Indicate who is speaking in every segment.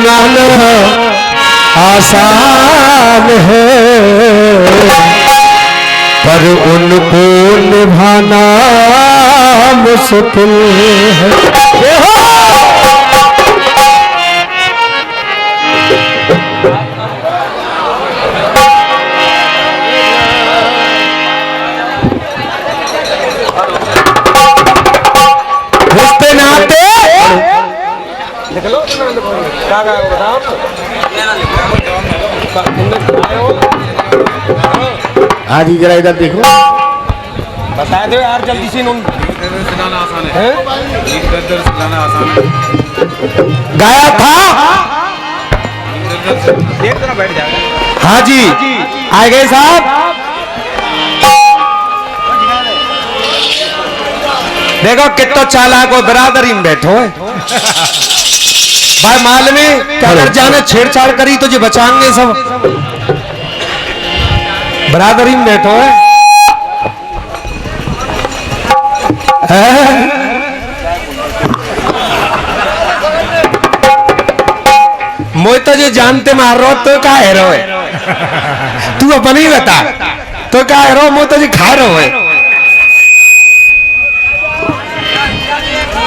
Speaker 1: मनाना आसान है, पर उनको निभाना मुश्किल है। रिश्ते नाते हाँ जी, जरा इधर देखो,
Speaker 2: बता दो यार जल्दी से। सिलाना आसान है, सिलाना आसान है।
Speaker 1: गाया था,
Speaker 2: देख जरा बैठ जाएगा।
Speaker 1: हाँ जी, आ गए साहब। देखो कितना चालाक हो, बिरादरी में बैठो है भाई। माल में क्या अगर जाने छेड़छाड़ करी तो जो बचाएंगे सब, बिरादरी में बैठो है। मोई तो जो जानते मार रहा तो क्या है रो है, तू अपन ही बता तो क्या है रो, मोई तो जो खा रहा है।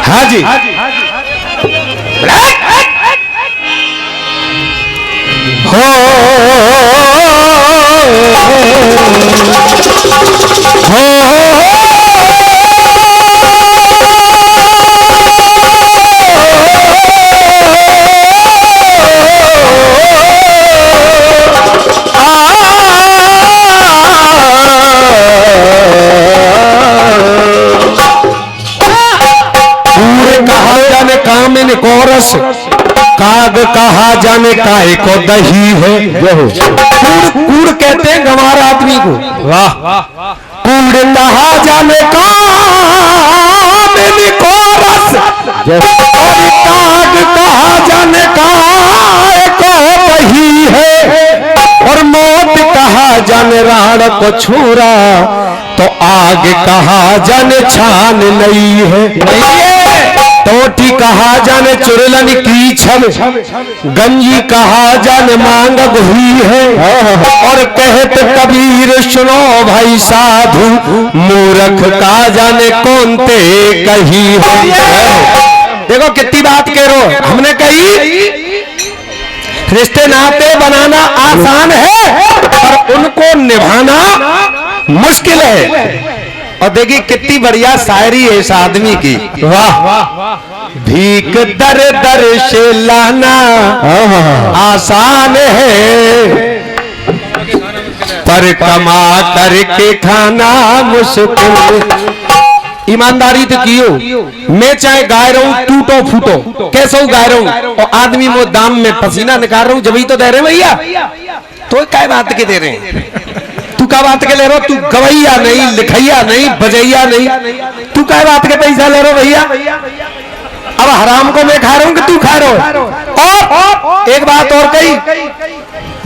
Speaker 1: हाँ जी, हो कामिन कोरस काग कहा जाने काय को दही है। कूड़ कहते हैं गंवार आदमी को। वाह, कूड़ कहा जाने कामिन कोरस, और काग कहा जाने काय को दही है, और मौत कहा जाने राण को छुरा, तो आग कहा जाने छान नहीं है। टोटी कहा जाने चुरलन की छब, गंजी कहा जाने मांग हुई है, और कहत कबीर सुनो भाई साधु, मूर्ख का जाने कौन ते कही है। देखो कितनी बात कह रो, हमने कही रिश्ते नाते बनाना आसान है, पर उनको निभाना मुश्किल है। और देखिए कितनी बढ़िया शायरी है इस आदमी की। वाह, भीख दर दर से लाना आसान है, पर कमा करके खाना मुश्किल। ईमानदारी तो कियो, मैं चाहे गाय रहूं टूटो फूटो, कैसे गाय रहूं, और आदमी वो दाम में पसीना निकाल रहा हूं, जब ही तो दे रहे भैया, तो क्या बात के दे रहे हैं। तू क्या बात के ले रहा, तू गवैया नहीं, लिखैया नहीं, बजैया नहीं, तू क्या बात के पैसा ले रहा भैया। अब हराम को मैं खा रहा हूं कि तू खा रहा हो। और एक बात और कही,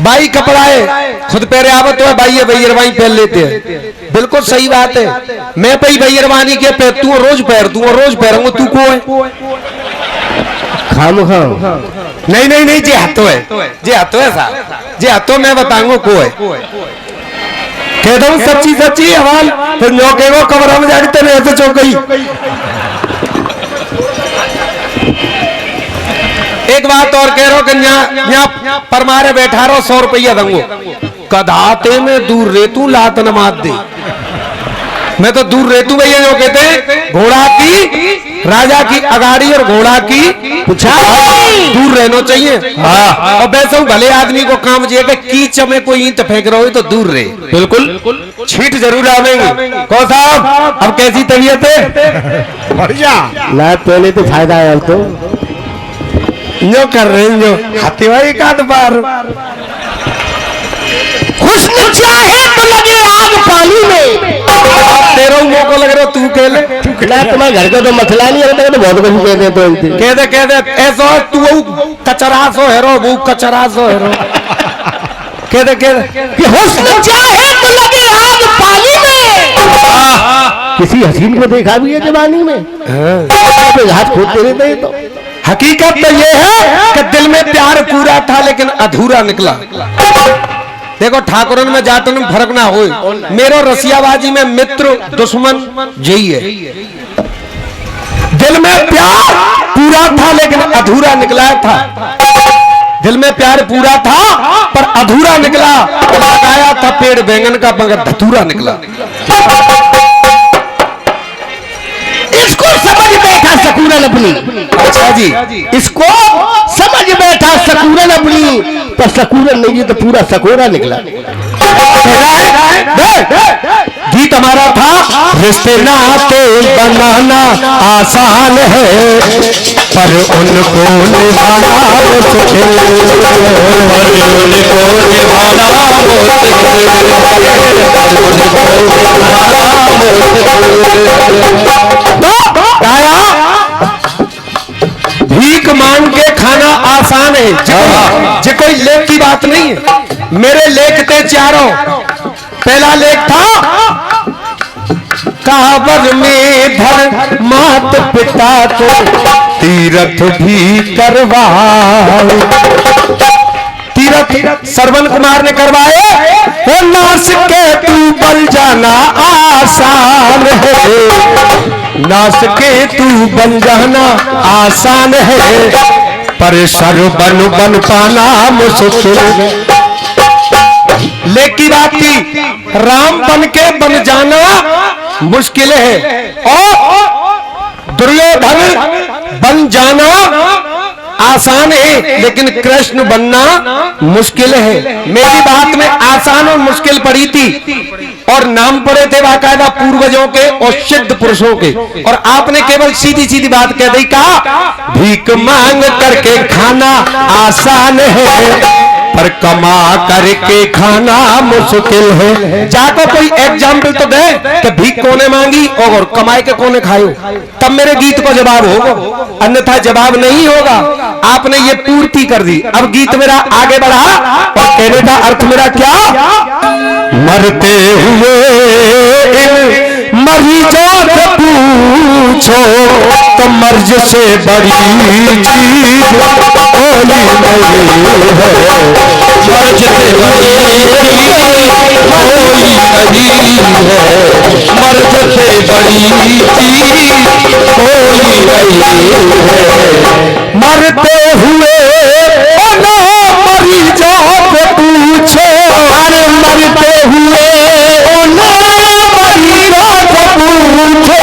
Speaker 1: बाई कपड़ा है खुद पहरे आवत है, बाई बैरवानी पहन लेते हैं, बिल्कुल सही बात है। मैं पई बैरवानी के पे तू रोज पहर, तू रोज पहरूंगा, तू को है खाम खाम। नहीं नहीं नहीं, जे हाथों है, जे हाथों है साहब, जे हाथों मैं बताऊंगा को है। कह दो सच्ची सच्ची हवाल, फिर नौके को कमरा में जाके तेरे ऐसे चौकई। एक बात और कह रहा हूं कि यहाँ परमारे बैठा रहो 100 रुपया दूंगो, कदाते में दूर रेतू लात नमाज दे। मैं तो दूर रेतू भैया, जो कहते हैं घोड़ा की राजा की अगाड़ी और घोड़ा की पिछाड़ी दूर रहना चाहिए। और वैसे भले आदमी को काम चाहिए कि कीच में कोई ईंट फेंक रहा हो तो दूर रहे, बिल्कुल छीट जरूर आवेंगे। कौन साहब अब कैसी तबीयत है? बढ़िया, पहले तो फायदा है, अब तो जो कर रहे हैं जो हाथी भाई का बार। हुस्न चाहे तो लगे आग पानी में, तेरा मौका लग रहा तू कह ले, तुम्हारे घर का तो मसला नहीं है, तो बहुत कुछ कह दे ऐसा तू कचरा सो है रो, वो कचरा सो है रो, कह दे हुस्न चाहे तो लगे आग पानी में। किसी हसीन को देखा भी है जवानी में, हाथ खोदते रहते हैं। तो हकीकत तो ये है कि दिल में प्यार पूरा था लेकिन अधूरा निकला। देखो ठाकुरन में जाटन में फर्क ना हो, मेरो रसियाबाजी में मित्र दुश्मन यही है। दिल में प्यार पूरा था लेकिन अधूरा निकला था। दिल में प्यार पूरा था पर अधूरा निकला। लगाया था पेड़ बैंगन का मगर धतूरा निकला।
Speaker 3: इसको समझ बैठा सकूरन अपनी।
Speaker 1: अच्छा जी,
Speaker 3: इसको समझ बैठा सकूरन अपनी, पर सकूरन नहीं तो पूरा सकोरा निकला।
Speaker 1: गीत हमारा था रिश्ते नाते बनाना आसान है पर उनको निभाना मुश्किल, पर उनको निभाना गाया भीख मांग के खाना आसान है, जो कोई लेख की बात नहीं है। मेरे लेख थे चारों। पहला लेख था काबर में धर मात पिता को तीरथ भी करवाए। तीरथ श्रवण कुमार ने करवाए। वो नास के तू बल जाना आसान है, नास के तू बन जाना आसान है पर सर बन पाना मुश्किल। लेख की बात थी राम बन के बन जाना मुश्किल है और दुर्योधन बन जाना आसान है लेकिन कृष्ण बनना मुश्किल है। मेरी बात में आसान और मुश्किल पड़ी थी और नाम पड़े थे बाकायदा पूर्वजों के और सिद्ध पुरुषों के, और आपने केवल सीधी सीधी बात कह दी। कहा भीख मांग करके खाना आसान है पर कमा करके खाना मुश्किल है। जाको कोई एग्जाम्पल तो दे कि भीख कोने मांगी और कमाए के कोने खाए, तब मेरे गीत को जवाब होगा, अन्यथा जवाब नहीं होगा। आपने ये पूर्ति कर दी। अब गीत मेरा आगे बढ़ा और कहने का अर्थ मेरा क्या, मरते हुए मरीजों से पूछो तो मर्ज से बड़ी चीज कोई नहीं है। मर्ज से बड़ी चीज कोई नहीं है, मर्ज से बड़ी चीज कोई नहीं है। मरते हुए मरीजों से पूछो, अरे मरते हुए मरीजों से पूछो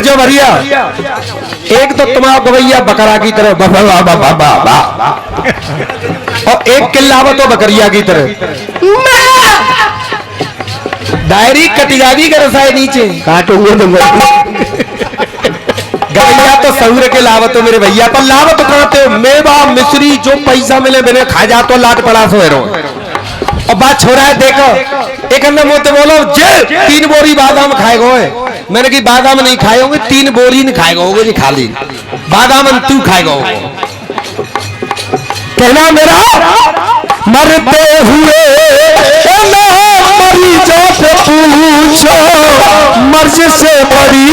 Speaker 1: जो भैया एक तो तुम्हारा गवैया बकरा की तरह बा बा बा बा बा बा, और एक किल्लावत तो बकरिया की तरह डायरी कटिगावी का रसाय नीचे
Speaker 3: काटूंगे तो
Speaker 1: गवैया तो सऊर के लावत हो मेरे भैया, पर लावत खाते मेवा मिश्री जो पैसा मिले मैंने खा जा तो लाट पड़ा सो हेरो। और बात छोड़ा है देखो एक अंदर मोते बोलो जे 3 बोरी बादाम खाएगो है। मैंने की बादाम नहीं खाए होंगे, 3 बोरी नहीं खाएगा होगे जी, खाली बादाम तू खाएगा होगा। कहना मेरा मरते हुए मरीजों से पूछो मर्ज से बड़ी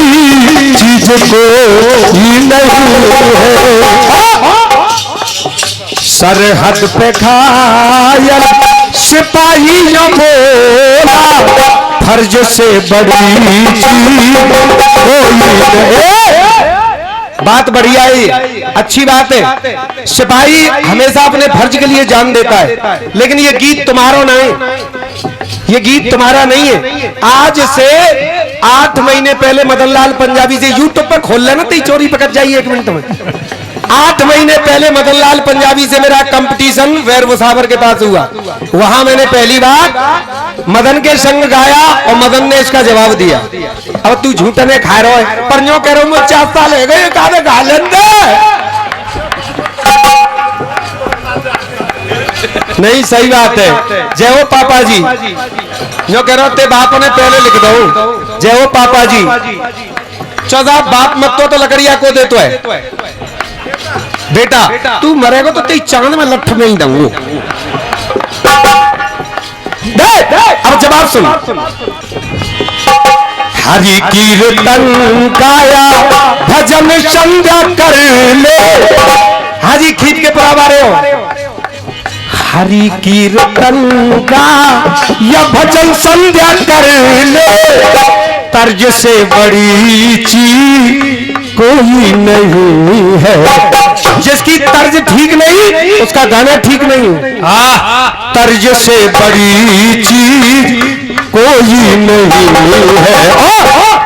Speaker 1: चीज कोई नहीं है। सरहद पे घायल सिपाहियों बोला फर्ज से बड़ी चीज कोई नहीं। बात बढ़िया है, अच्छी बात है। सिपाही हमेशा अपने फर्ज के लिए जान देता है, लेकिन ये गीत तुम्हारा नहीं, ये गीत तुम्हारा नहीं है। आज से 8 महीने पहले मदन लाल पंजाबी से यूट्यूब पर खोल लेना तो चोरी पकड़ जाइए 1 मिनट में। 8 महीने पहले मदन लाल पंजाबी से मेरा कंपटीशन वैर मुसावर के पास हुआ। वहां मैंने पहली बार मदन के संग गाया और मदन ने इसका जवाब दिया। अब तू झूठने खा रहा है पर न्यों कह रहा हूं 4 साल हो गए काहे गा लेंगे। नहीं सही बात है। जय हो पापा जी, जो कह रहा ते बाप ने पहले लिख दो। जय हो पापा जी। 14 बाप मत तो लकड़िया को दे तो है बेटा, तू मरेगा तो तेरी चांद में लठ में ही दूंगा। सुन। हरि कीर्तन गाया भजन संध्या कर ले। हाजी खींच के पुरावा रहे हो। हरि कीर्तन गा या भजन संध्या कर ले, तर्ज से बड़ी चीज कोई नहीं है। जिसकी तर्ज ठीक नहीं उसका गाना ठीक नहीं। तर्ज से बड़ी चीज कोई नहीं है।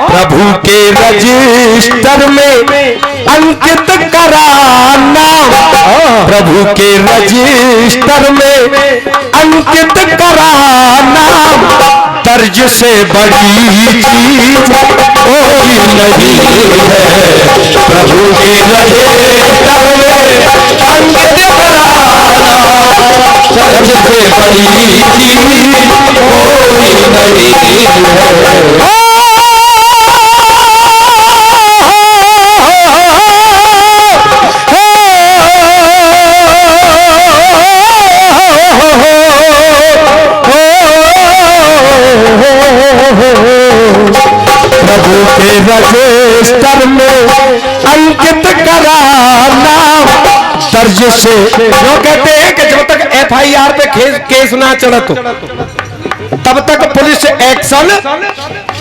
Speaker 1: प्रभु के रजिस्टर में अंकित कराना, प्रभु के रजिस्टर में अंकित कराना, तर्ज से बड़ी चीज कोई नहीं है। प्रभु के रजिस्टर में अंकित कराना, तर्ज से बड़ी चीज कोई नहीं है। प्रभु के रजिस्टर में अंकित कराना, तर्ज से। जो कहते हैं कि जब तक FIR पे केस ना चढ़त हो तब तक पुलिस एक्शन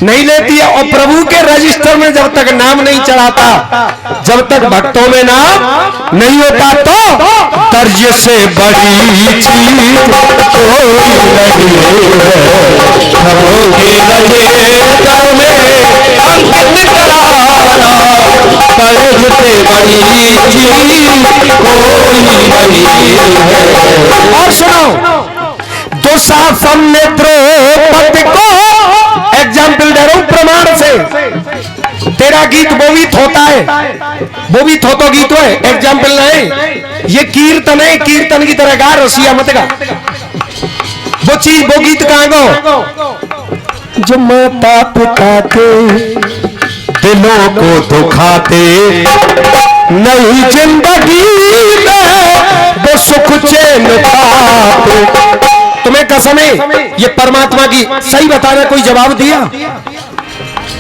Speaker 1: नहीं लेती है, और प्रभु के रजिस्टर में जब तक नाम नहीं चढ़ाता, जब तक भक्तों में नाम नहीं होता, तो तर्ज से बड़ी चीज कोई नहीं है। प्रभु के रजिस्टर में अंकित कराना, तर्ज से बड़ी चीज कोई नहीं है। और सुनो, दुशासन ने द्रौपदी को, एग्जाम्पल दे रहा हूं प्रमाण से। तेरा गीत बोवित होता है, बोवित हो तो गीत है, एग्जाम्पल नहीं। ये कीर्तन है, कीर्तन की तरह गा, रसिया मत गा। वो चीज वो गीत कहां गो जो माता पिता के दिलों को दुखाते, नई जिंदगी में वो सुख चैन पाते। तुम्हें कसम है ये परमात्मा की, सही बताना कोई जवाब दिया?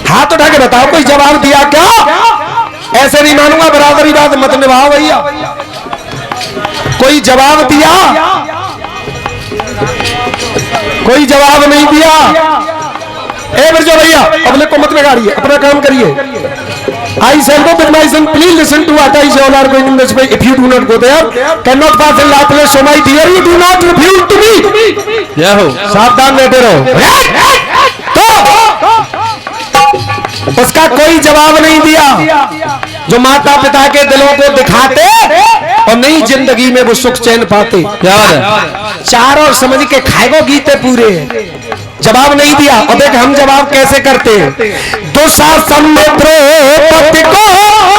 Speaker 1: हाथ उठा के बताओ कोई जवाब दिया क्या? ऐसे नहीं मानूंगा, बराबरी बात मत निभाओ भैया। कोई जवाब दिया? कोई जवाब नहीं दिया। ए बिरजो भैया अपने को मत बिगाड़िए, अपना काम करिए। I say go with my son, please listen to what I say. All are going in this way. If you do not go there, cannot pass in last place. So my dear, you do not refuse to me. जय हो, सावधान रहते रहो। तो उसका कोई जवाब नहीं दिया। जो माता पिता के दिलों को दिखाते और नई जिंदगी में वो सुख चैन पाते। चार और समझ के खाएगो गीते पूरे, जवाब नहीं दिया। और देख हम जवाब कैसे करते हैं। दुशासन ने द्रौपदी को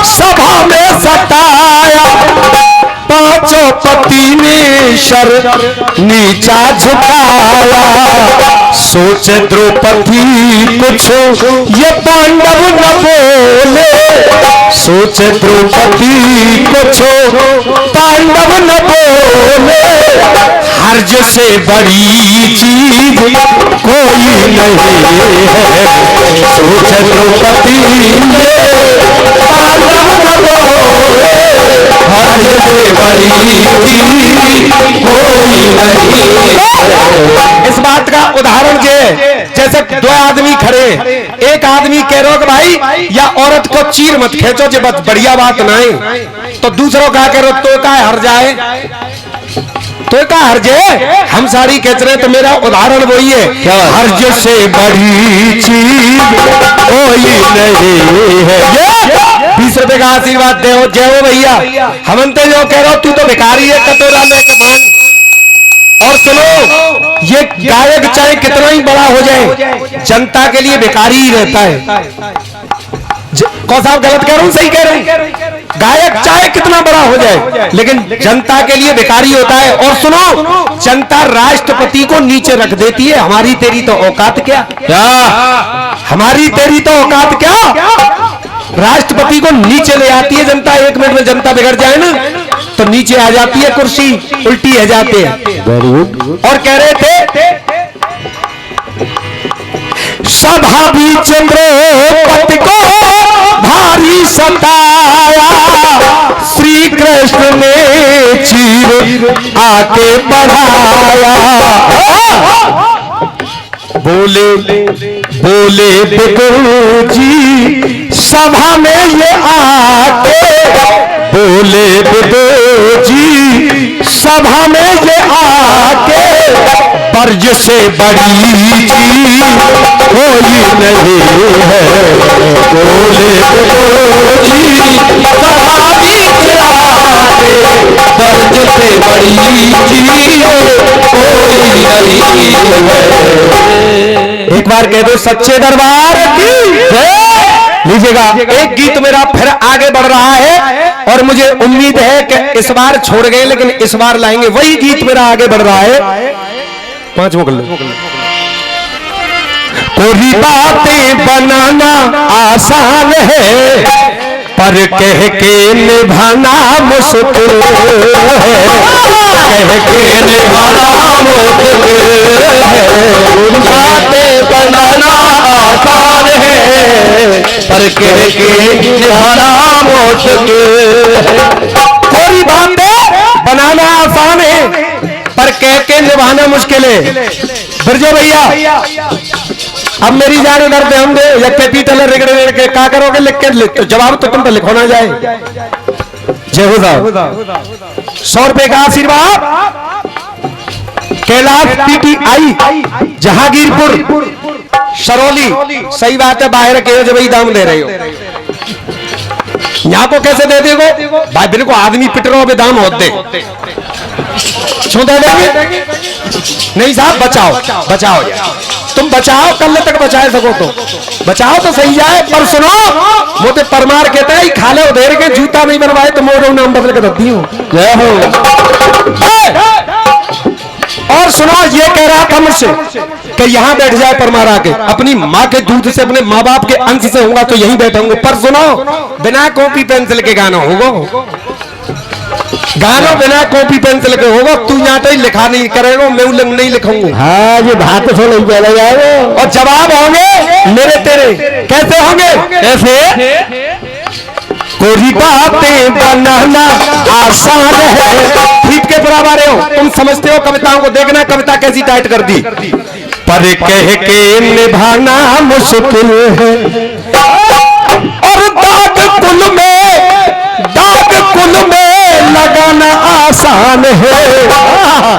Speaker 1: सभा में सताया, पांचों पति ने सर नीचा झुकाया। सोच द्रौपदी कुछ ये पांडव न बोले, सोच द्रौपदी कुछ पांडव न बोले। हर्ज से बड़ी चीज कोई नहीं है। सोच द्रौपदी पांडव न बोले, हर्ज से बड़ी चीज कोई नहीं है। इस बात का उदाहरण जैसे दो आदमी खड़े, एक आदमी कह रहा कि भाई या औरत को चीर मत खींचो, जो बस बढ़िया बात नहीं, तो दूसरों का कह रहा तो का हर जाए, तो का हर्ज है। हम साड़ी खींच रहे, तो मेरा उदाहरण वही है। हर्ज से बड़ी चीज कोई नहीं है। 20 रुपए का आशीर्वाद दे जय हो भैया। हमनते जो कह रहा हो तू तो भिखारी है, कटोरा में कमान। और सुनो, ये गायक चाहे कितना ही बड़ा हो जाए, जनता के लिए भिखारी ही रहता है। कौन साहब गलत कह रहा हूं सही कह रहा हूं? गायक चाहे कितना बड़ा हो जाए, लेकिन जनता के लिए भिखारी होता है। और सुनो, जनता राष्ट्रपति को नीचे रख देती है। हमारी तेरी तो औकात क्या? हमारी तेरी तो औकात क्या? राष्ट्रपति को नीचे ले आती है जनता। 1 मिनट में जनता बिगड़ जाए ना तो नीचे आ जाती है, कुर्सी उल्टी है जाते हैं। और कह रहे थे बीच द्रौपदी को भारी सताया, श्री कृष्ण ने चीर आके बढ़ाया। बोले बोले विदुर जी सभा में ये आके, बोले विदुर जी सभा में ये आके, कर्ज से बड़ी चीज कोई नहीं है। बोले विदुर जी सभा में आके, कर्ज से बड़ी चीज कोई नहीं है। एक बार कह दो सच्चे दरबार की जय। लीजिएगा, एक गीत मेरा फिर आगे बढ़ रहा है और मुझे उम्मीद है कि इस बार छोड़ गए लेकिन इस बार लाएंगे। वही गीत मेरा आगे बढ़ रहा है। 5 वो कर लो। कोई बातें बनाना आसान है, पर कह के निभाना मुश्किल है। कह के निभाना मुश्किल है। बातें बनाना आसान है, पर कह के निभाना मुश्किल है। कोई बातें बनाना आसान है, पर कह के निभाना मुश्किल है। बिरजो भैया, अब मेरी जान उधर दे हम दे या कैपिटल रगड़ के क्या करोगे? लिख के जवाब तो तुम पर लिखो ना जाए। जय हो साहब। 100 रुपए का आशीर्वाद कैलाश PTI जहांगीरपुर शरौली। सही बात है, बाहर के जब ही दाम दे रहे हो, यहाँ को कैसे दे देगो भाई? बिल्कुल को आदमी पिट रहो बे दाम होते छू दे देंगे? नहीं साहब, बचाओ बचाओ यार, तुम बचाओ, कल तक बचा सको तो बचाओ तो सही जाए। पर सुनो, मोते परमार कहता है खाले उधेर के जूता नहीं बनवाए तो मोरो नाम बदल के रखती हूँ। जय हो। और सुनो, ये कह रहा था मुझसे कि यहाँ बैठ जाए परमार आके, अपनी माँ के दूध से अपने माँ बाप के अंश से होगा तो यहीं बैठूंगा। पर सुनो, बिना कॉपी पेंसिल के गाना होगा, गाना बिना कॉपी पेंसिल के होगा। तू यहाँ तो लिखा नहीं करेगा, मैं नहीं लिखूंगा। हाँ, ये बात तो नहीं चला जाएगा। और जवाब होंगे मेरे तेरे। कैसे होंगे? कैसे? कोई बातें बनाना आसान है। ठीक के बराबर हो तुम, समझते हो कविताओं को। देखना कविता कैसी टाइट कर दी। पर कह के निभाना मुश्किल है, और दाग कुल में लगाना आसान है।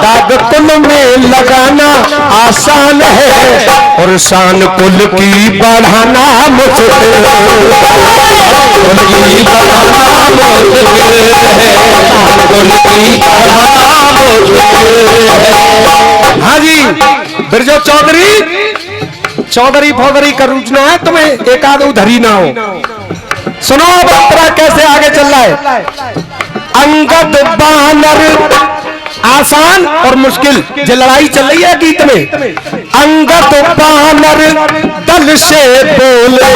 Speaker 1: दाग कुल में लगाना आसान है, और शान कुल की बढ़ाना मुश्किल है। कुल की बढ़ाना मुश्किल है, कुल की बढ़ाना मुश्किल है। हाँ जी, बिरजो चौधरी फौधरी का रूचना है तुम्हें, एक आध उधरी ना हो। सुनो अब अंतरा कैसे आगे चल रहा है। अंगद बानर आसान और मुश्किल, जो लड़ाई चल रही है गीत में। अंगद बानर दल से बोले,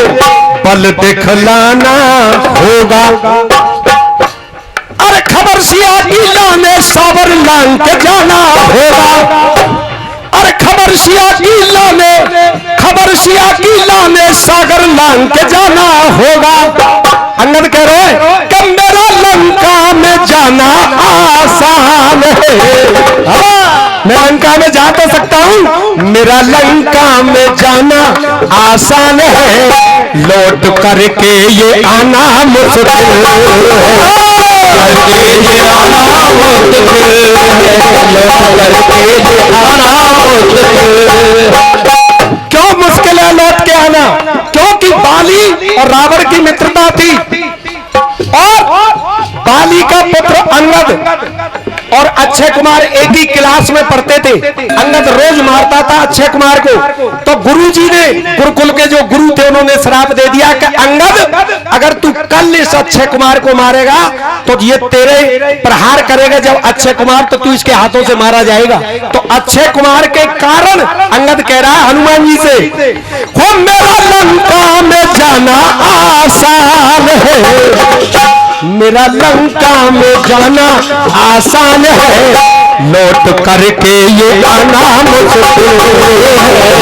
Speaker 1: बल दिखलाना होगा। अरे खबर सिया की लाने सावर लांग के जाना होगा। अरे खबर सिया की लाने सागर लांग के जाना होगा। अंगद कह रहे कि मेरा लंका में जाना आसान है। मैं लंका में जा तो सकता हूँ, मेरा लंका में जाना आसान है। लौट करके ये आना मुश्किल है। करके ये आना मुश्किल है। लौट करके ये आना मुश्किल है। क्यों मुश्किल है लौट के आना? क्योंकि बाली और रावण की मित्रता थी, और बाली का पुत्र अंगद और अक्षय कुमार एक ही क्लास में पढ़ते थे। अंगद रोज मारता था अक्षय कुमार को, तो गुरुजी ने, गुरुकुल के जो गुरु थे, उन्होंने श्राप दे दिया कि अंगद अगर तू कल इस अक्षय कुमार को मारेगा तो ये तेरे प्रहार करेगा जब अक्षय कुमार, तो तू इसके हाथों से मारा जाएगा। तो अक्षय कुमार के कारण अंगद कह रहा है हनुमान जी से, हो मेरा लंका में जाना आसान है। मेरा लंका में जाना आसान है। लौट करके ये आना मुश्किल है।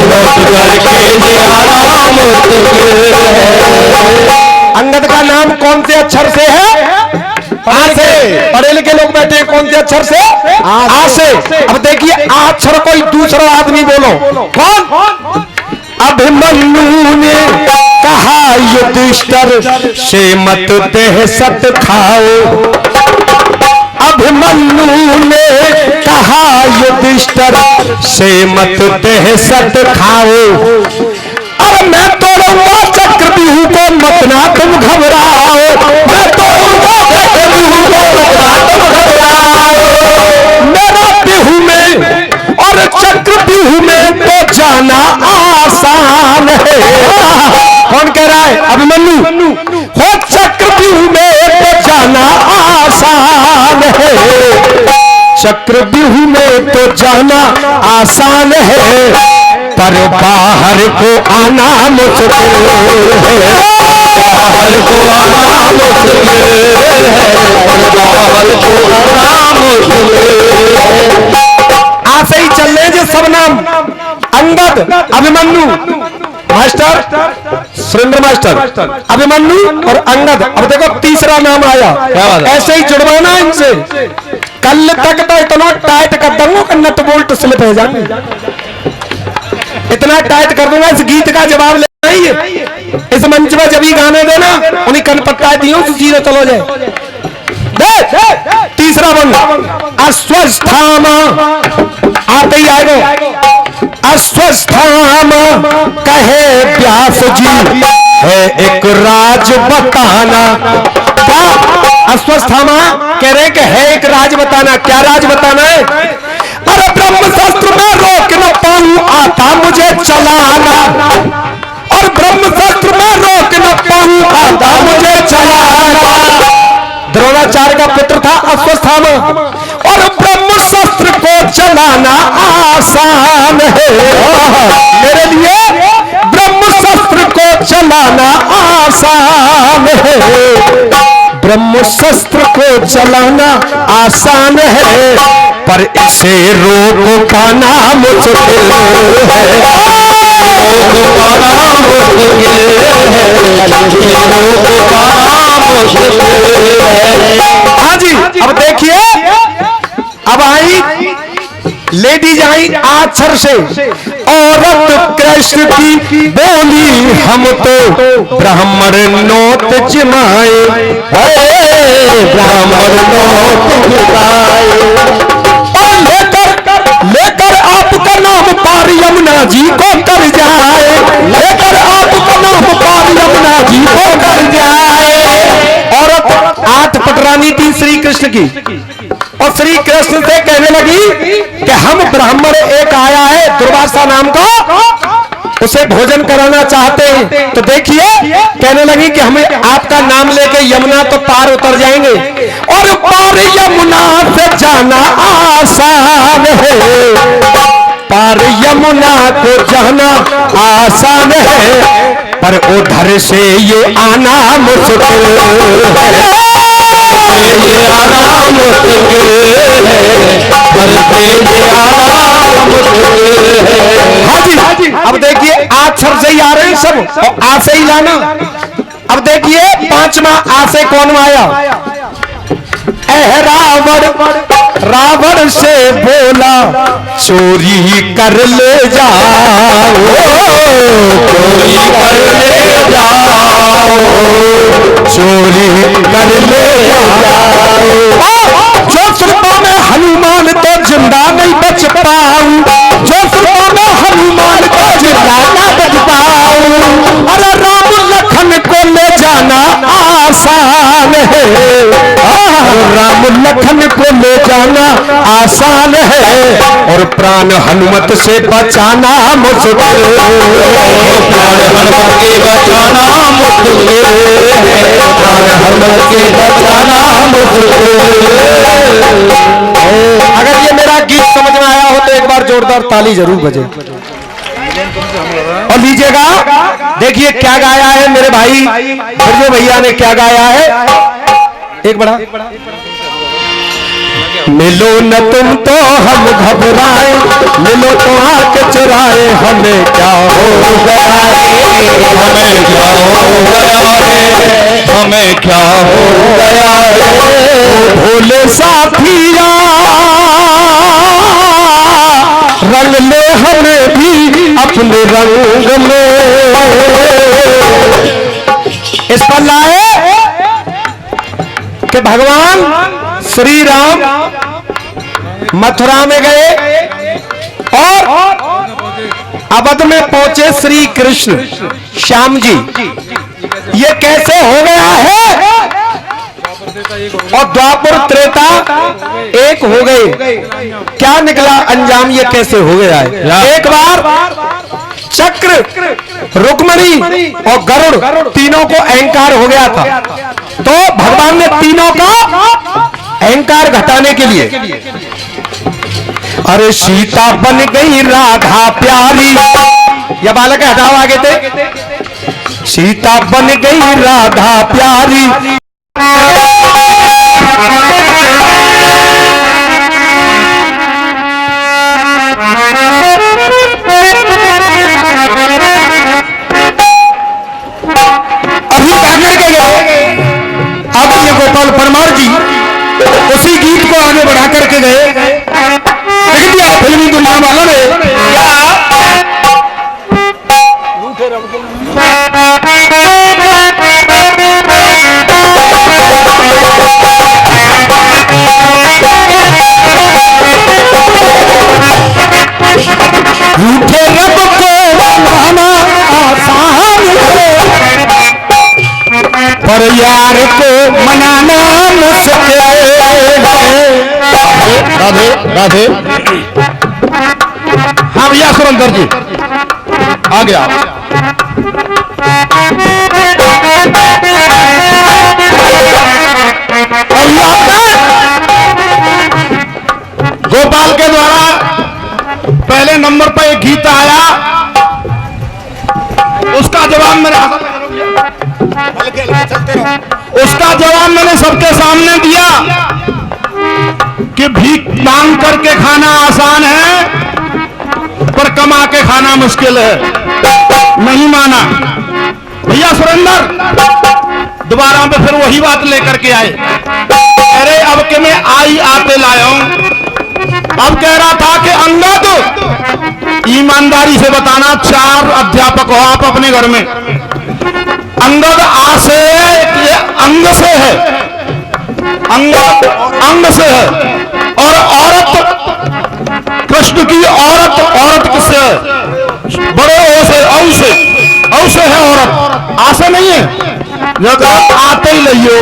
Speaker 1: लौट करके ये आना अंगद का नाम कौन से अक्षर से है? आ से। पढ़े लिखे लोग बैठे हैं, कौन से अक्षर से? आ से। अब देखिए आ अक्षर कोई दूसरा आदमी बोलो, कौन? अभिमन्यु ने कहा युधिष्ठिर से मत दहशत खाओ। अभिमन्यु ने कहा युधिष्ठिर से मत दहशत खाओ। अरे मैं तोड़ूंगा चक्रव्यूह को, मत ना तुम घबराओ। मैं तोड़ूंगा चक्रव्यूह को, मत ना तुम घबराओ। मेरा व्यूह में और चक्रव्यूह में तो जाना आसान है। कौन कह रहा है? अभिमन्यु। हो चक्रव्यूह में तो जाना आसान है, चक्रव्यूह में तो जाना आसान है, पर बाहर को आना मुश्किल है। बाहर को आना मुश्किल है, बाहर को आना मुश्किल है। ऐसे ही चल रहे सब नाम, अंगद, अभिमन्यु, मास्टर सुरेंद्र मास्टर, अभिमन्यु और अंगद। अब देखो तीसरा नाम आया, ऐसे ही जुड़वाना इनसे। कल तक तो इतना टाइट कर दूंगा कि नट बोल्ट स्लिप हो जाएंगे, इतना टाइट कर दूंगा इस गीत का जवाब लेना ही है। इस मंच पर जब ही गाने देना उन्हीं कन पत्ता दियो तो सीधे चलो जाए। तीसरा बन अस्वस्थाम, आते ही आएगा। अस्वस्थाम कहे व्यास जी है एक राज बताना। क्या अस्वस्थामा कह रहे कि है एक राज बताना? क्या राज बताना है? अरे ब्रह्म शस्त्र में रोक न पाऊं आता मुझे चलाना, और ब्रह्म शस्त्र में रोक न पाऊं आता मुझे चलाना। द्रोणाचार्य का पुत्र था अश्वस्थामा, और ब्रह्म शस्त्र को चलाना आसान है। मेरे लिए ब्रह्म शस्त्र को चलाना आसान है, ब्रह्म शस्त्र को चलाना आसान है, पर इसे रोक पाना मुश्किल है। रोक पाना मुश्किल है, रोक पाना मुश्किल है। हाँ जी, अब देखिए, अब आई लेडीज आई आछर से। औरत कृष्ण की बोली हम तो ब्राह्मण नोट जमाए, ब्राह्मण नोट जमाए। और लेकर आपका नाम पार यमुना जी को कर जाए, लेकर आपका नाम पार यमुना जी को कर जाए। औरत 8 पटरानी थी श्री कृष्ण की, और श्री कृष्ण से कहने लगी कि हम ब्राह्मण एक आया है दुर्वासा नाम का, उसे भोजन कराना चाहते हैं। तो देखिए कहने लगी कि हमें आपका नाम लेके यमुना तो पार उतर जाएंगे, और पार यमुना से जाना आसान है, पार यमुना को जाना आसान है, पर उधर से ये आना मुश्किल है। ये आना मुश्किल है, पर ये आना मुश्किल है। हाँ जी, अब देखिए आछर से ही आ रहे हैं सब, और आ से ही लाना। अब देखिए 5वां आ से कौन आया? रावण से बोला चोरी कर ले जाओ, चोरी कर ले जाओ, चोरी कर ले जाओ। जो सुरता में हनुमान तो जिंदा नहीं बच पाऊं, जो सुरता में हनुमान तो जिंदा ना बच पाऊं। अरे राम लखन को ले जाना आसान है, राम लखन को ले जाना आसान है, और प्राण हनुमत से बचाना मुश्किल है। प्राण हनुमत के बचाना मुश्किल है, प्राण हनुमत के बचाना मुश्किल है। अगर ये मेरा गीत समझ में आया हो तो एक बार जोरदार ताली जरूर बजे। और लीजिएगा, देखिए क्या गाया है मेरे भाई बिरजू भैया ने, क्या गाया है। एक बड़ा मिलो न तुम तो हम घबराए, मिलो तो आंख चुराए, हमें क्या हो गया। हमें क्या हो गया रे, हमें क्या हो गया रे। भोले साथिया रंग ले हमें भी अपने रंग में। इस पर लाए कि भगवान श्री राम मथुरा में गए और अवध में पहुंचे श्री कृष्ण श्याम जी। ये कैसे हो गया है? और द्वापर त्रेता एक हो गए। क्या निकला अंजाम? ये कैसे हो गया है? एक बार चक्र, रुक्मणी और गरुड़ तीनों को अहंकार हो गया था, तो भगवान ने तीनों का अहंकार घटाने के लिए अरे सीता बन गई राधा प्यारी। यह बालक हटाओ आगे थे। सीता बन गई राधा प्यारी, अभी जाकर के गए। अब ये गोपाल परमार जी उसी गीत को आगे बढ़ा करके गए। देख दिया फिल्मी दुनिया वालों ने रूठे रब को मनाना आसान है, पर यार को मनाना मुश्किल है। राधे राधे। हाँ भैया सुरेंद्र जी आ गया। गोपाल के द्वारा पहले नंबर पर एक गीत आया, उसका जवाब मैंने सबके सामने दिया कि भीख मांग करके खाना आसान है, पर कमा के खाना मुश्किल है। नहीं माना भैया सुरेंद्र, दोबारा पे फिर वही बात लेकर के आए। अरे अब के मैं आई आते लाया हूं। अब कह रहा था कि अंगद ईमानदारी से बताना, 4 अध्यापक हो आप अपने घर में। अंगद आ से ये अंग से है, अंगद अंग से है, और औरत कृष्ण की औरत किससे है? बड़े ओ से, औ से है औरत, आ से नहीं है। जब आते ही लियो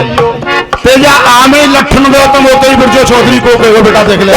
Speaker 1: तेजा आमे लठन दो तुम होते ही बुर्जो चौधरी को कहो बेटा देख ले।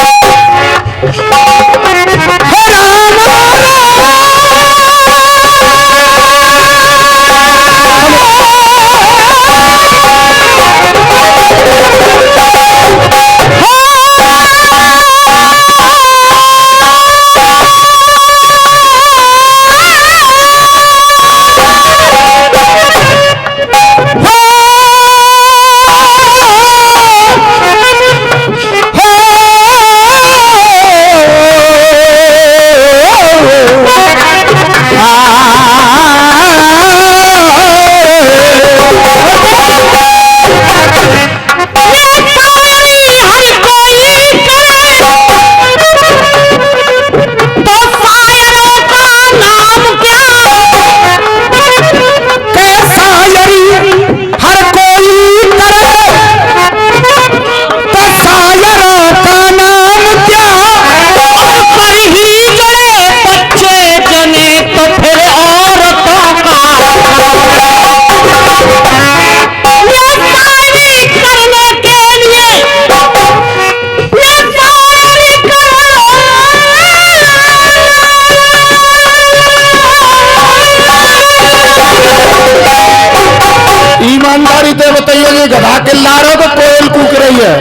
Speaker 1: ईमानदारी से बताइए, ये गधा चिल्ला रहे हो तो कोयल कूक रही है।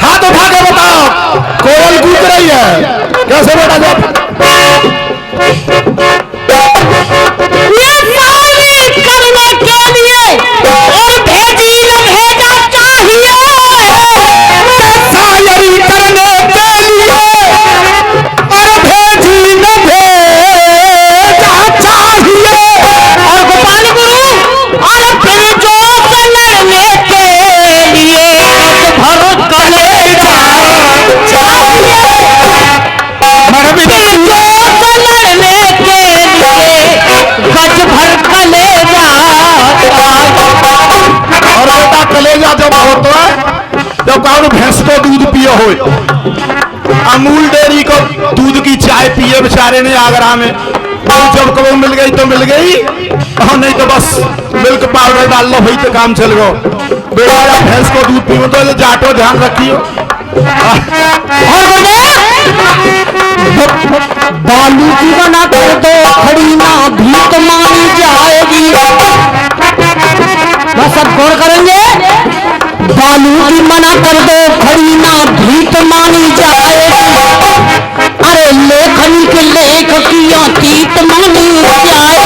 Speaker 1: हाथ उठा के बताओ, कोयल कूक रही है कैसे बेटा? जब
Speaker 4: कौन भैंस को दूध पियो हो, अमूल डेयरी को दूध की चाय पिए बेचारे ने आगरा में। और जब कबो मिल गई तो मिल गई, और नहीं तो बस मिल्क पाउडर डाल लो भाई तो काम चल गो। बेचारा भैंस को दूध पियो तो जाटो ध्यान रखियो।
Speaker 1: बालू की बना कर दो खड़ी ना भीत मानी जाएगी। बस अब गौर करेंगे। बालू की मना कर दो खड़ी ना भीत मानी जाएगी। अरे लेखनी के लेख की अतीत मानी जाएगी।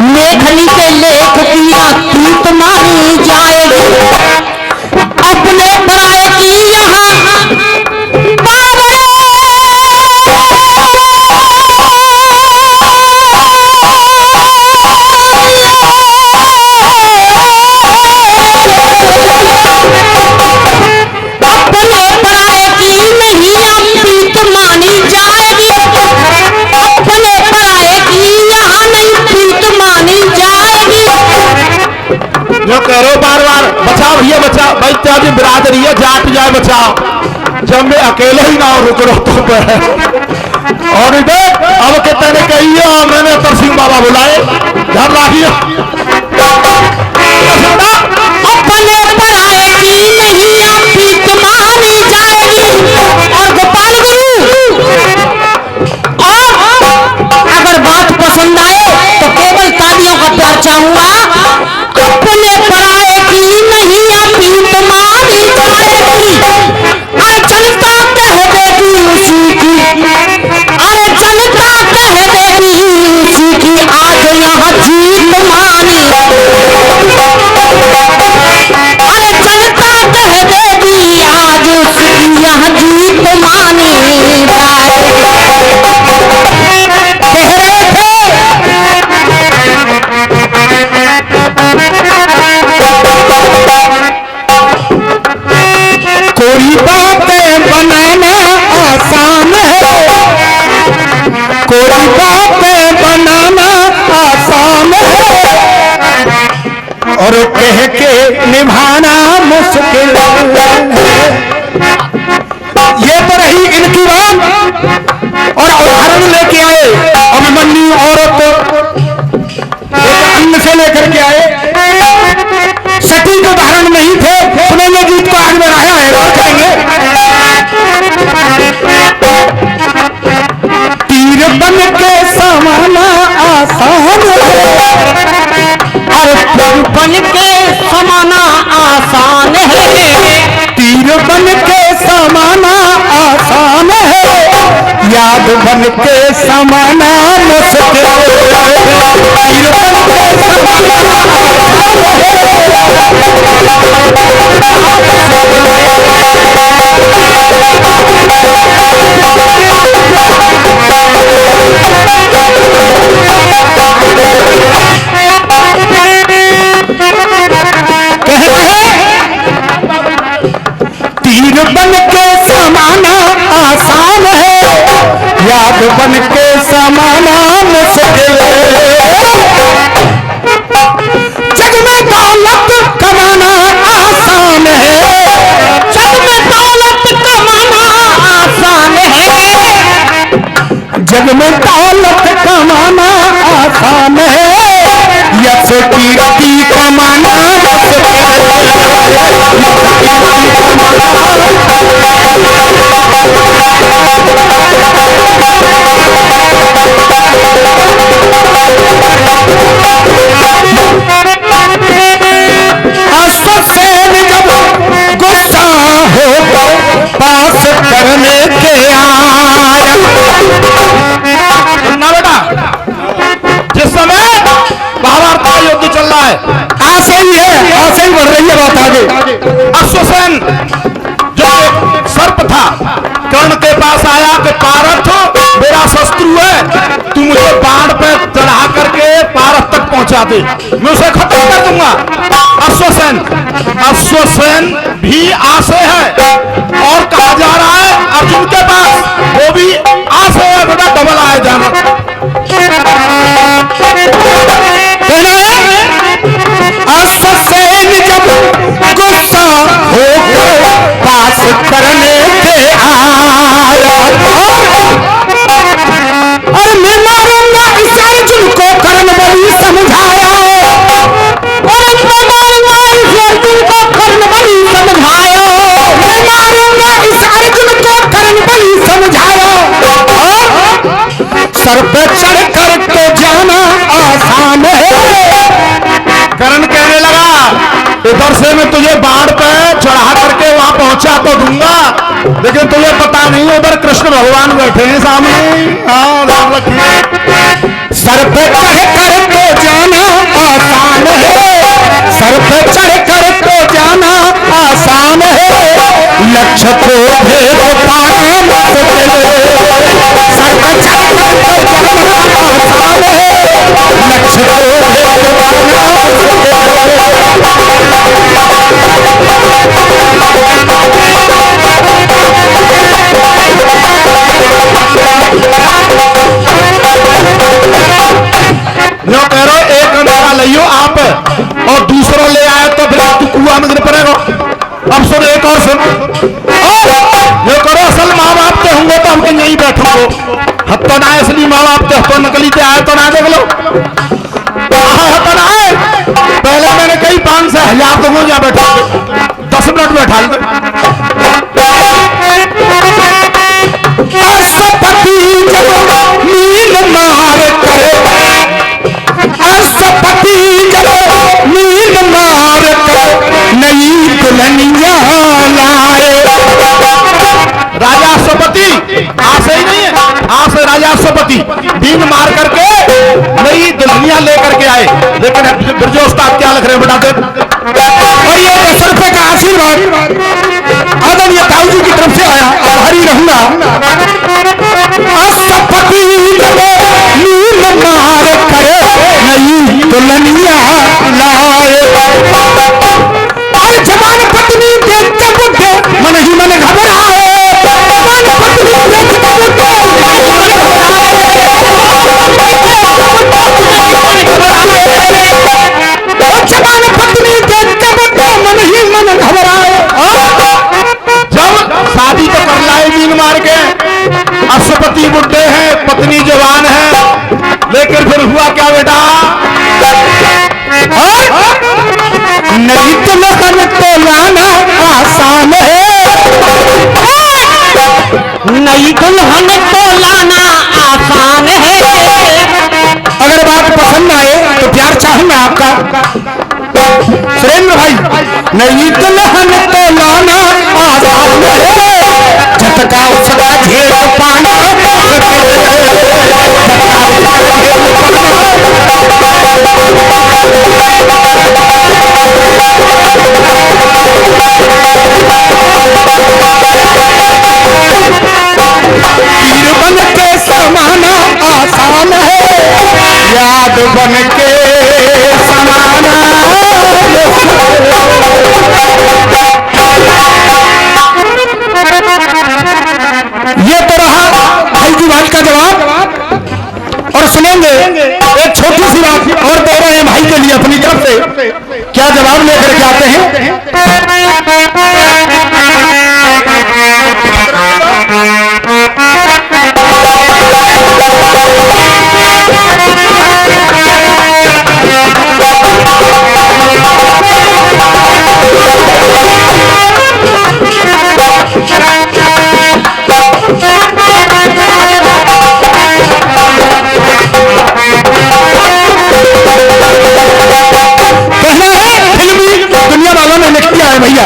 Speaker 1: लेखनी के लेख की अतीत मानी जाएगी। अपने पराए की यहाँ
Speaker 4: जो कह रहे हो बार बार बचाओ भैया बचाओ, भाई त्याजी बिरादरी है जाट जाए बचाओ। जब मैं अकेले ही ना रुक रहा तो और इधर अब कहते ने कही है मैंने तरसिंह बाबा बुलाए, ध्यान रखिए।
Speaker 1: अपने पराए की नहीं अतीत मानी जाएगी। और गोपाल गुरु, और अगर बात पसंद आए तो केवल तालियों का प्यार चाहूंगा। अपने पराए की नहीं अतीत मानी जाएगी। अरे जनता कह देगी उसी की, अरे जनता कह देगी उसी की आज यहाँ जीत मानी। अरे जनता कह देगी आज उसकी यहाँ जीत मानी जाएगी। कह रहे थे कोई बातें बनाना आसान है, कोई बातें बनाना आसान है, और कह के निभाना मुश्किल है। ये तो रही इनकी बात, और उदाहरण लेके आए अभिमन्यु औरत अन्न से लेकर के आए। सटीक उदाहरण नहीं थे, सुनेंगे गीत को आगे बढ़ाया है और कहेंगे। तीर बन के समाना आसान है, अरे तीर बन के समाना आसान है। तीर बन के समाना आसान है, याद बन के समाना मुश्किल है। तीर बन के समाना तीर बन के समाना आसान है, याद बन के समाना मुश्किल है। जग में दौलत कमाना आसान है, जग में दौलत कमाना आसान है। जग में दौलत कमाना आसान है, यश कीर्ति कमाना मुश्किल जब गुस्सा हो पास करने के आया
Speaker 4: ना बेटा, जिस समय महाभारत का युद्ध चल रहा है,
Speaker 3: ऐसे ही है, ऐसे ही बढ़ रही है बात आगे।
Speaker 4: अश्वसेन जो सर्प था कर्ण के पास आया कि पारथ मेरा शत्रु है, तू मुझे बाण पे चढ़ा करके पारथ तक पहुंचा दे, मैं उसे खत्म कर दूंगा। अश्वसेन भी आशे है, और कहा जा रहा है अर्जुन के पास वो भी आशे है, बेटा डबल आए जाना।
Speaker 3: अश्वसेन जब गुस्सा हो
Speaker 1: सर पे चढ़ कर तो जाना आसान है।
Speaker 4: करण कहने लगा इधर से मैं तुझे बाढ़ पे चढ़ा करके वहां पहुंचा तो दूंगा, लेकिन तुझे पता नहीं उधर कृष्ण भगवान बैठे हैं सामने। हाँ ध्यान रखिए।
Speaker 1: सर पे चढ़ कर तो जाना आसान है, सर पे चढ़ कर तो जाना आसान है, लक्ष्य को भेद पाना मुश्किल है। सर पे चढ़ कर तो जाना आसान है, लक्ष्य को भेद पाना मुश्किल
Speaker 4: नो कह रहे एक अंधेरा लियो आप और दूसरा ले आए तो फिर तू कुआं में गिर पड़ेगा। अब सुन एक और सुन, ये करो असल माँ बाप के होंगे तो हमके यहीं बैठोगे। हत्ता ना असली माँ बाप के तो नकली के आए तो ना देख लो। हत्ता ना आए पहले मैंने कही 5 से 1000 दूंगा जहाँ बैठा 10 मिनट बैठा
Speaker 1: नील मार करे, अष्टपति जब नील मार कर नई दुल्हनिया लाए।
Speaker 4: राजा अष्टपति आसे ही नहीं है, आसे राजा अष्टपति बीन मार करके नई दुल्हनिया लेकर के आए। लेकिन बिरजो उस्ताद क्या लिख रहे हैं बता
Speaker 1: और ये 10 रुपए का आशीर्वाद आदरणीय ताऊ जी की तरफ से आया, आभारी रहूंगा। अष्टपति जब नील मार करे नई दुल्हनिया लाए। और जवान पत्नी देखते बुढ़े मन ही मन घबराए, जवान पत्नी देखते बुढ़े मन ही मन घबराए। और जवान पत्नी देखते बुढ़े मन ही मन घबराए।
Speaker 4: जब शादी तो कर लाए बीन मार के, अष्टपति बुढ़े हैं पत्नी जवान है, लेकिन फिर हुआ क्या बेटा?
Speaker 1: नहीं दुल्हन तो लाना आसान है, नहीं दुल्हन तो लाना आसान है। अगर बात पसंद आए तो प्यार चाहूंगा आपका सुरेंद्र भाई। नहीं दुल्हन तो लाना आसान है, झटका उसका झेल पाना तीर बन के समाना आसान है, याद बन के समाना। ये तो रहा भाई की बात का जवाब। और सुनेंगे एक छोटी सी बात और दे रहे हैं भाई के लिए अपनी तरफ से, क्या जवाब लेकर के आते हैं। कहना है फिल्मी दुनिया वालों ने लिख दिया है भैया।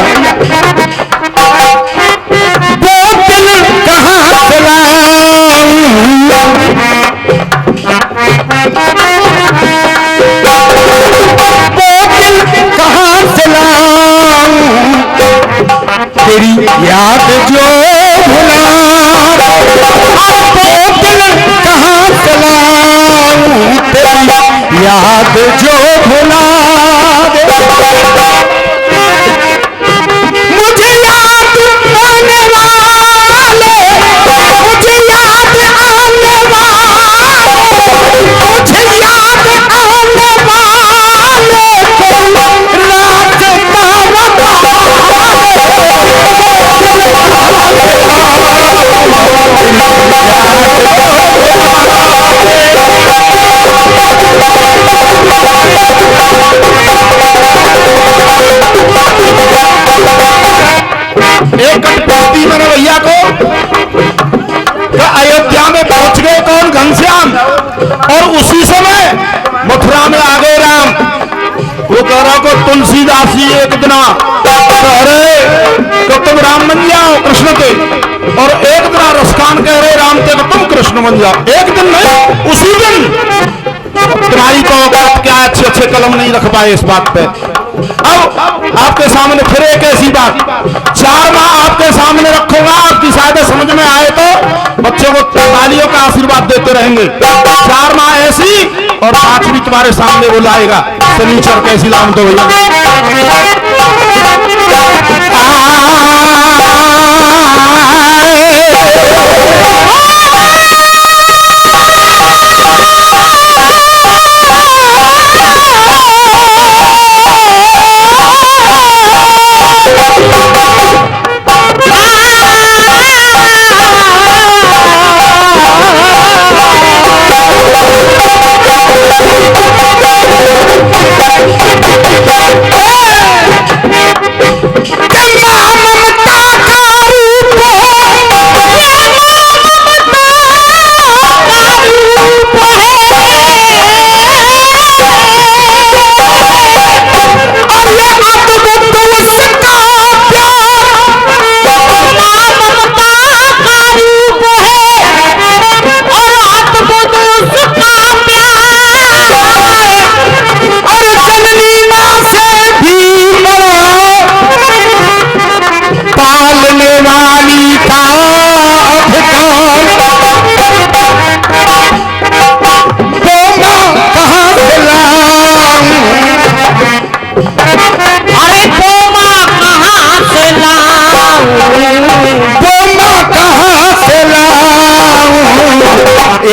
Speaker 4: और उसी समय मथुरा में आ गए राम। वो कह रहा को तुलसीदास जी एक दिन कह रहे तो तुम राम बन जाओ कृष्ण के, और एक दिन रसकान कह रहे राम के तुम कृष्ण बन जाओ। एक दिन नहीं, उसी दिन। तुम्हारी तो औकात क्या, अच्छे अच्छे कलम नहीं रख पाए इस बात पे। अब आपके सामने फिर एक ऐसी बात, 4 माह आपके सामने रखूंगा, आपकी शायद समझ में आए तो बच्चों को तालियों का आशीर्वाद देते रहेंगे। 4 माह ऐसी, और 5वीं तुम्हारे सामने वो लाएगा शनिचर कैसी लाम दो भैया।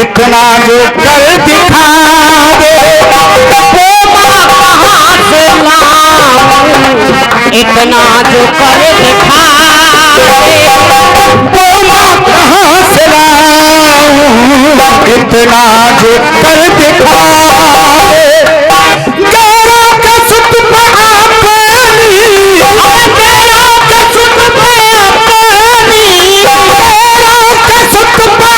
Speaker 1: इतना जो कर दिखा दे वो माँ कहाँ से लाऊं, इतना जो कर दिखा दे वो माँ कहाँ से लाऊं, इतना जो कर दिखा दे। गौरा का सुत पे आपनी, गौरा का सुत पे आपनी, गौरा का सुत पे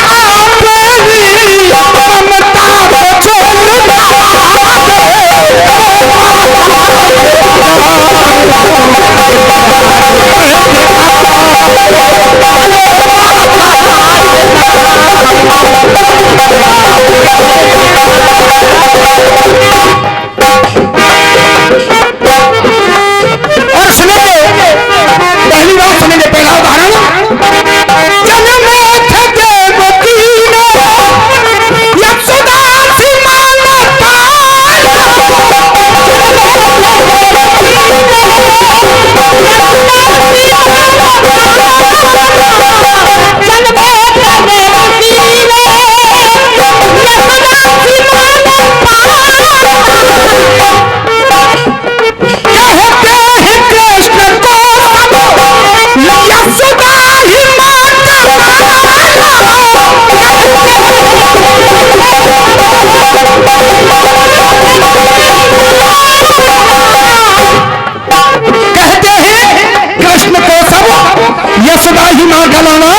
Speaker 1: यशोदा ही मां गलाना,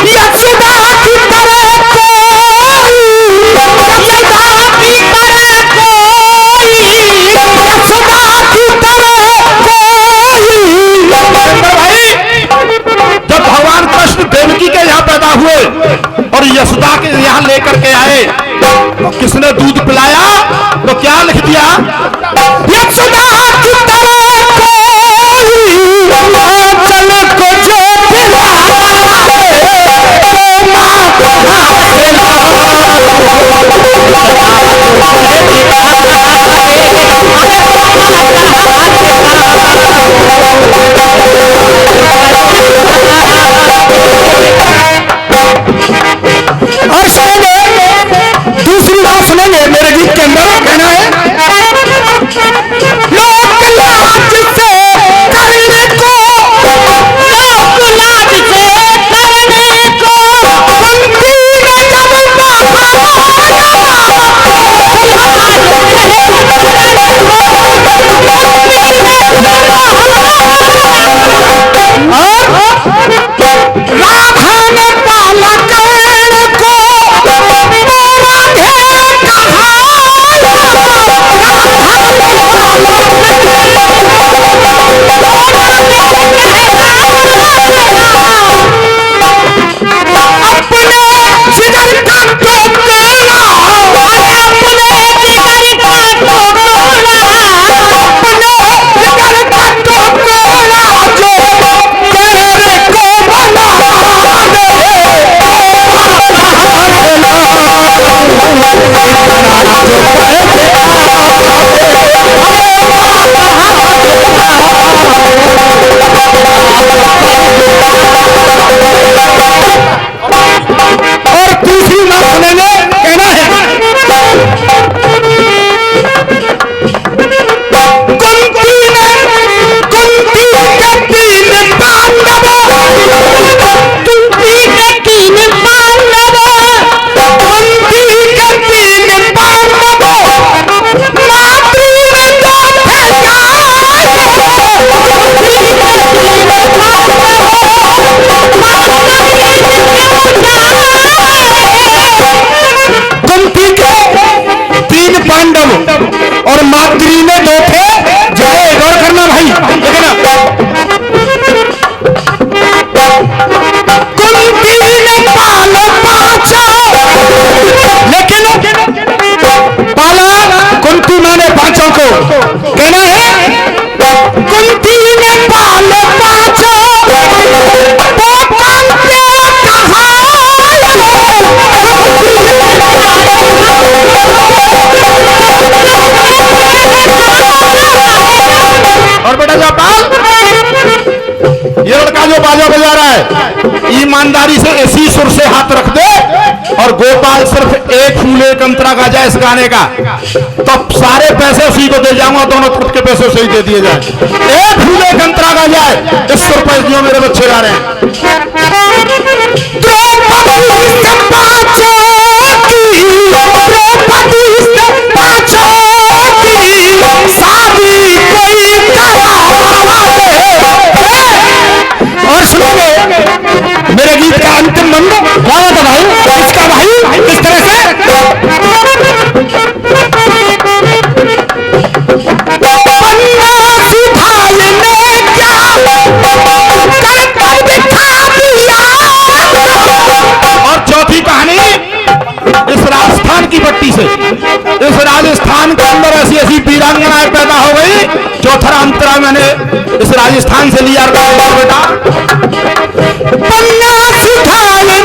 Speaker 1: यशोदा की तरह कोई, यशोदा की तरह कोई, यशोदा की तरह कोई।
Speaker 4: भाई जब भगवान कृष्ण देवकी के यहाँ पैदा हुए और यशोदा के यहाँ लेकर के आए तो किसने दूध पिलाया, तो क्या लिख दिया,
Speaker 1: यशोदा की तरह चल को जो और सुनेंगे, दूसरी बात सुनेंगे मेरे गीत के अंदर कहना है पांडव और माद्री में 2 थे जय। गौर करना भाई, देखना कुंती ने पाला 5, लेकिन पाला कुंती माने 5 को कहना है कुंती ने पाले 5
Speaker 4: और बेटा जापाल, ये लड़का जो बाजा बजा रहा है ईमानदारी से इसी सुर से हाथ रख दे और गोपाल सिर्फ 1 फूल 1 अंतरा गा जाए इस गाने का, तो सारे पैसे उसी को दे जाऊंगा, दोनों ट्रुप के पैसे उसे ही दे दिए जाए। 1 फूल 1 अंतरा गा जाए इस सुर पर जो मेरे बच्चे गा रहे हैं।
Speaker 1: और सुनोगे मेरे गीत का अंतिम बंद क्या होता भाई, इसका भाई किस तरह से
Speaker 4: और चौथी कहानी इस राजस्थान की पट्टी से, इस राजस्थान के अंदर ऐसी ऐसी वीरांगनाएं पैदा हो गई। चौथा अंतरा मैंने इस राजस्थान से लिया बेटा।
Speaker 1: पन्ना सुधारने